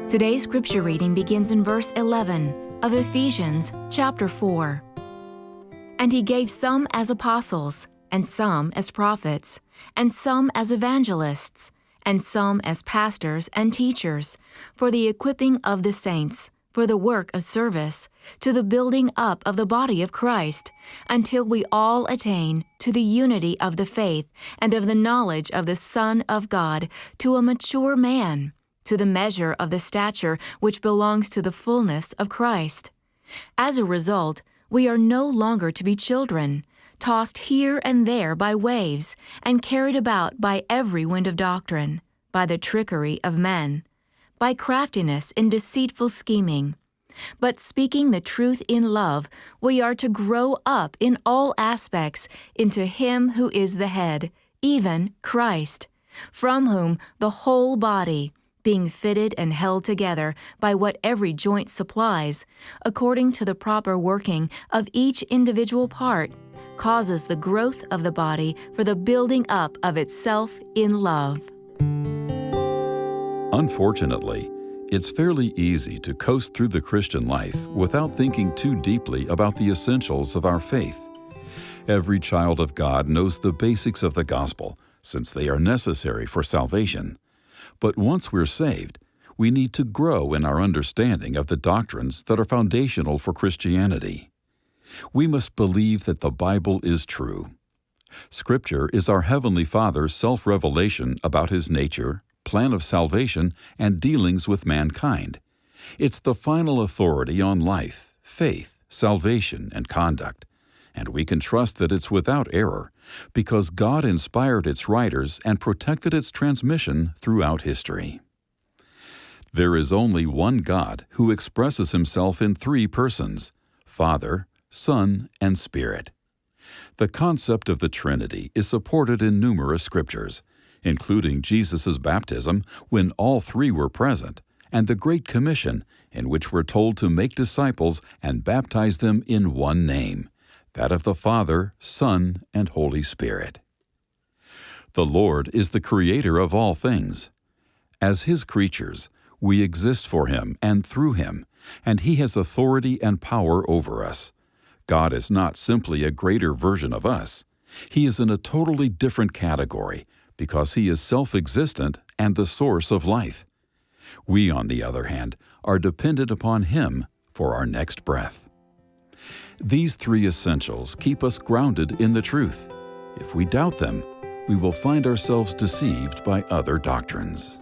Today's scripture reading begins in verse 11 of Ephesians chapter 4. And he gave some as apostles, and some as prophets, and some as evangelists, and some as pastors and teachers, for the equipping of the saints, for the work of service, to the building up of the body of Christ, until we all attain to the unity of the faith and of the knowledge of the Son of God, to a mature man, to the measure of the stature which belongs to the fulness of Christ. As a result, we are no longer to be children, tossed here and there by waves, and carried about by every wind of doctrine, by the trickery of men, by craftiness in deceitful scheming. But speaking the truth in love, we are to grow up in all aspects into Him who is the head, even Christ, from whom the whole body, being fitted and held together by what every joint supplies, according to the proper working of each individual part, causes the growth of the body for the building up of itself in love. Unfortunately, it's fairly easy to coast through the Christian life without thinking too deeply about the essentials of our faith. Every child of God knows the basics of the gospel, since they are necessary for salvation. But once we're saved, we need to grow in our understanding of the doctrines that are foundational for Christianity. We must believe that the Bible is true. Scripture is our Heavenly Father's self-revelation about His nature, plan of salvation, and dealings with mankind. It's the final authority on life, faith, salvation, and conduct. And we can trust that it's without error, because God inspired its writers and protected its transmission throughout history. There is only one God who expresses Himself in three persons: Father, Son, and Spirit. The concept of the Trinity is supported in numerous scriptures, including Jesus' baptism, when all three were present, and the Great Commission, in which we're told to make disciples and baptize them in one name, that of the Father, Son, and Holy Spirit. The Lord is the Creator of all things. As His creatures, we exist for Him and through Him, and He has authority and power over us. God is not simply a greater version of us. He is in a totally different category, because He is self-existent and the source of life. We, on the other hand, are dependent upon Him for our next breath. These three essentials keep us grounded in the truth. If we doubt them, we will find ourselves deceived by other doctrines.